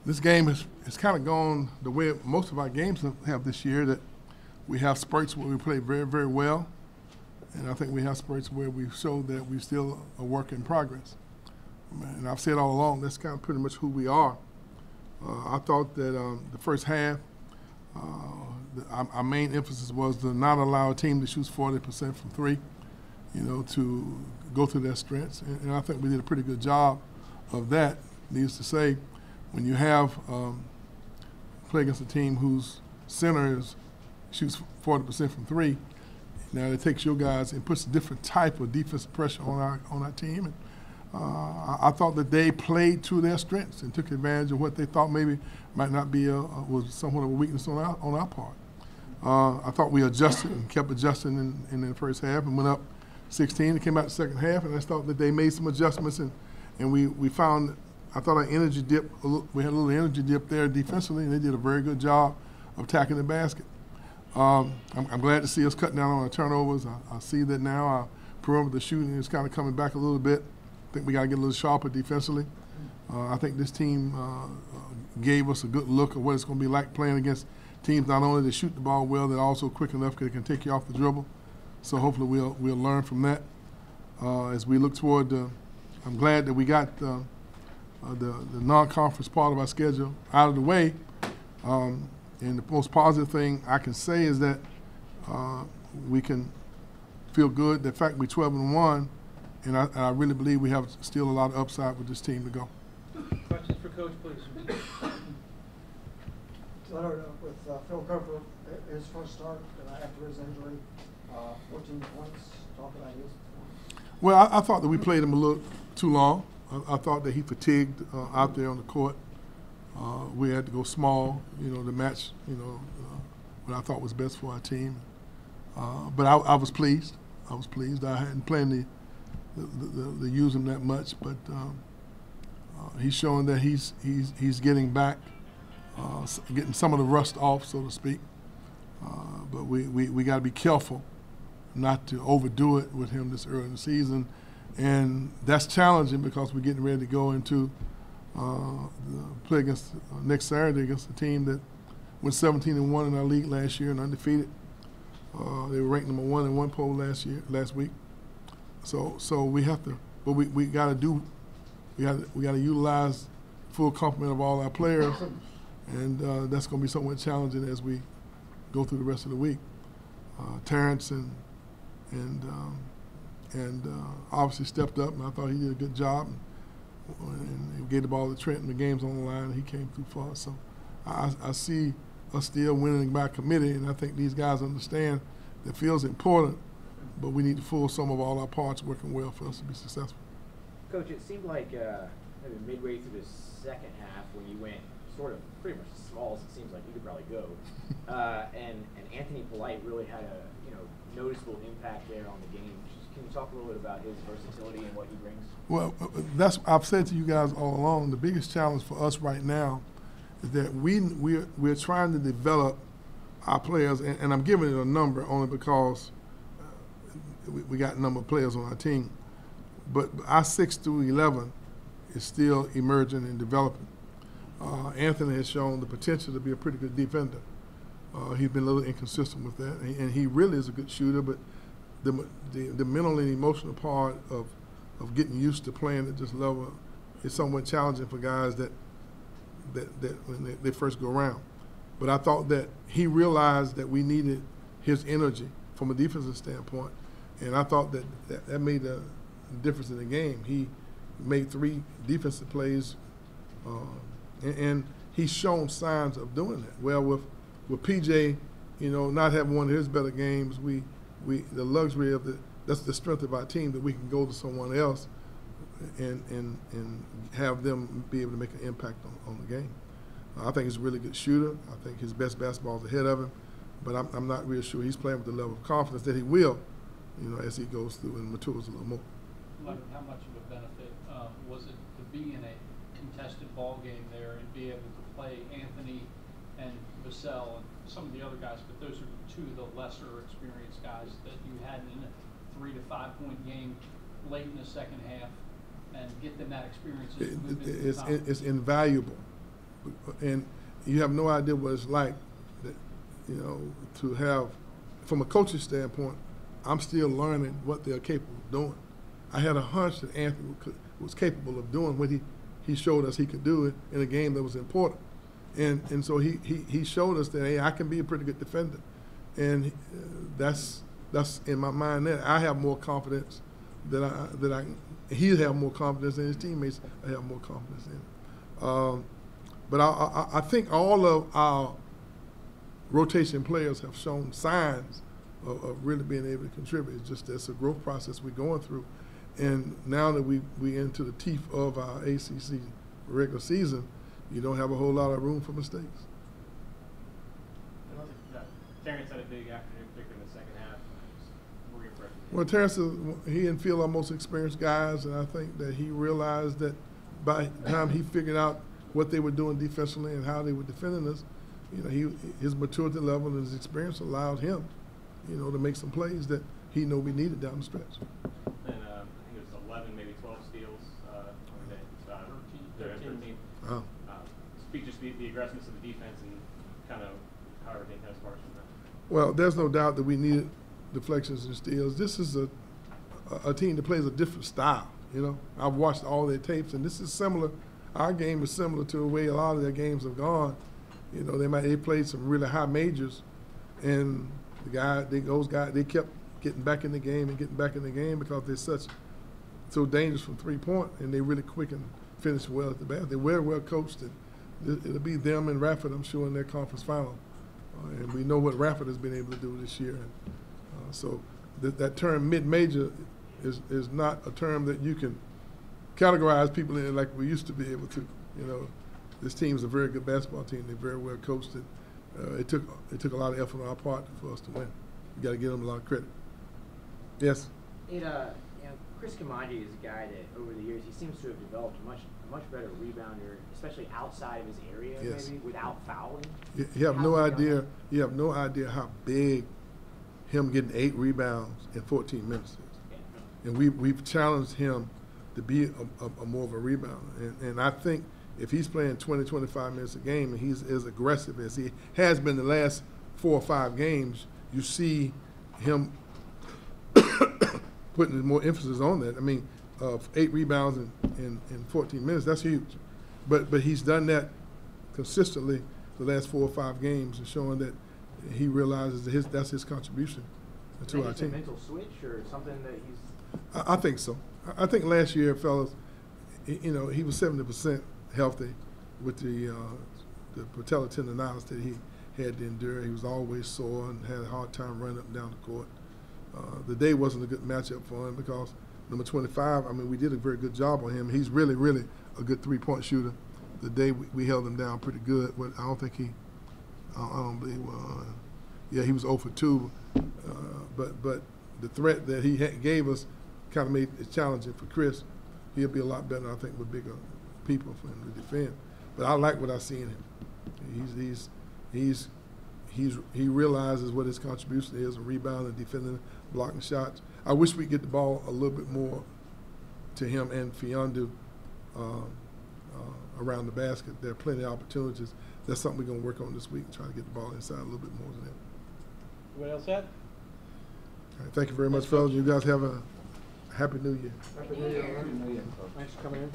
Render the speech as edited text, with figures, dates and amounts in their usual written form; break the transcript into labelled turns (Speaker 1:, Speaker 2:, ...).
Speaker 1: This game has kind of gone the way most of our games have this year, that we have spurts where we play very, very well, and I think we have spurts where we show that we still a work in progress. And I've said all along, that's kind of pretty much who we are. I thought that the first half, our main emphasis was to not allow a team to shoot 40% from three, to go through their strengths. And I think we did a pretty good job of that. Needless to say, when you have play against a team whose center shoots 40% from three, now it takes your guys and puts a different type of defensive pressure on our team. And I thought that they played to their strengths and took advantage of what they thought maybe might not be was somewhat of a weakness on our part. I thought we adjusted and kept adjusting in the first half and went up 16 and came out the second half, and I thought that they made some adjustments and we found, I thought our energy dip, we had a little energy dip there defensively, and they did a very good job of attacking the basket. I'm glad to see us cutting down on our turnovers. I see that now our perimeter shooting is kind of coming back a little bit. I think we got to get a little sharper defensively. I think this team gave us a good look at what it's going to be like playing against teams not only that shoot the ball well, they're also quick enough that they can take you off the dribble. So hopefully we'll learn from that as we look toward I'm glad that we got the non-conference part of our schedule out of the way. And the most positive thing I can say is that we can feel good. The fact we're 12-1, and I really believe we have still a lot of upside with this team to go.
Speaker 2: Questions for Coach, please.
Speaker 3: Leonard, with Phil Cooper, his first start after his injury, 14 points. Talk about his performance.
Speaker 1: Well, I thought that we played him a little too long. I thought that he fatigued out there on the court. We had to go small, to match, what I thought was best for our team. But I was pleased. I hadn't planned to use him that much, but he's showing that he's getting back, getting some of the rust off, so to speak. But we got to be careful not to overdo it with him this early in the season. And that's challenging because we're getting ready to go into play against next Saturday against a team that went 17-1 in our league last year and undefeated. They were ranked number 1 in one poll last week. So we have to, but we got to utilize full complement of all our players, and that's going to be somewhat challenging as we go through the rest of the week. Terrence and obviously stepped up, and I thought he did a good job. And he gave the ball to Trent, and the game's on the line, and he came through for us. So I see us still winning by committee, and I think these guys understand that feels important, but we need to pull some of all our parts working well for us to be successful.
Speaker 2: Coach, it seemed like maybe midway through the second half when you went sort of pretty much as small as it seems like you could probably go, and Anthony Polite really had a noticeable impact there on the game. Can you talk a little bit about his versatility and what he brings? Well,
Speaker 1: I've said to you guys all along, the biggest challenge for us right now is that we're trying to develop our players, and I'm giving it a number only because we got a number of players on our team. But our 6 through 11 is still emerging and developing. Anthony has shown the potential to be a pretty good defender. He's been a little inconsistent with that, and he really is a good shooter, but the mental and emotional part of getting used to playing at this level is somewhat challenging for guys that when they first go around. But I thought that he realized that we needed his energy from a defensive standpoint, and I thought that made a difference in the game. He made 3 defensive plays, and he's shown signs of doing that. Well, with PJ, not having one of his better games, the luxury of that's the strength of our team, that we can go to someone else and have them be able to make an impact on the game. I think he's a really good shooter. I think his best basketball is ahead of him, but I'm not real sure he's playing with the level of confidence that he will, as he goes through and matures a little more.
Speaker 4: How much of a benefit was it to be in a contested ball game there and be able to play Anthony and Vassell and some of the other guys, but those are 2 of the lesser experienced guys that you had in a 3 to 5 point game late in the second half, and get them that experience?
Speaker 1: It's invaluable And you have no idea what it's like, that, you know, to have, from a coaching standpoint, I'm still learning what they're capable of doing. I had a hunch that Anthony was capable of doing what he showed us he could do it in a game that was important. And so he showed us that, hey, I can be a pretty good defender. And that's in my mind there. I have more confidence he'll have more confidence in his teammates. I have more confidence in him. But I think all of our rotation players have shown signs of really being able to contribute. It's just that's a growth process we're going through. And now that we into the teeth of our ACC regular season, you don't have a whole lot of room for mistakes.
Speaker 2: Terrence had a big afternoon, particularly in the second half. What were your impressions?
Speaker 1: Well, Terrence, he and Phil are most experienced guys, and I think that he realized that by the time he figured out what they were doing defensively and how they were defending us, you know, his maturity level and his experience allowed him, you know, to make some plays that he knew we needed down the stretch.
Speaker 2: And I think it was 11, maybe 12 steals on the day. 13. Speak just the aggressiveness of the defense and kind of how everything kind of sparks from that.
Speaker 1: Well, there's no doubt that we needed deflections and steals. This is a team that plays a different style, you know. I've watched all their tapes, and this is similar. Our game is similar to the way a lot of their games have gone. You know, they played some really high majors, and those guys, they kept getting back in the game and getting back in the game because they're so dangerous from 3-point, and they really quick and finish well at the basket. They're very well coached, and it'll be them and Rafford, I'm sure, in their conference final. And we know what Rafford has been able to do this year. And so that term mid-major is not a term that you can categorize people in like we used to be able to. You know, this team's a very good basketball team. They're very well coached. And, it took a lot of effort on our part for us to win. You got to give them a lot of credit. Yes?
Speaker 2: Chris Kamaji is a guy that over the years he seems to have developed a much better rebounder, especially outside of his area,
Speaker 1: yes.
Speaker 2: Maybe without fouling.
Speaker 1: You have no idea. You have no idea how big him getting 8 rebounds in 14 minutes is. Yeah. And we've challenged him to be a more of a rebounder. And I think if he's playing 20, 25 minutes a game and he's as aggressive as he has been the last 4 or 5 games, you see him putting more emphasis on that. I mean, 8 rebounds in 14 minutes, that's huge. But he's done that consistently the last 4 or 5 games and showing that he realizes that that's his contribution to our team.
Speaker 2: A mental switch or something that he's...
Speaker 1: I think so. I think last year, fellas, you know, he was 70% healthy with the patellar tendonitis that he had to endure. He was always sore and had a hard time running up and down the court. The day wasn't a good matchup for him because number 25, I mean, we did a very good job on him. He's really, really a good 3-point shooter. The day we held him down pretty good, but I don't think I don't believe, he was 0 for 2. But the threat that he gave us kind of made it challenging for Chris. He'll be a lot better, I think, with bigger people for him to defend. But I like what I see in him. He realizes what his contribution is: rebounding, defending, blocking shots. I wish we'd get the ball a little bit more to him and Fiondu around the basket. There are plenty of opportunities. That's something we're going to work on this week, try to get the ball inside a little bit more than that.
Speaker 5: What else said?
Speaker 1: All right, thank you very much, fellas. You guys have a happy New Year.
Speaker 3: Happy New Year.
Speaker 5: Thanks for coming in.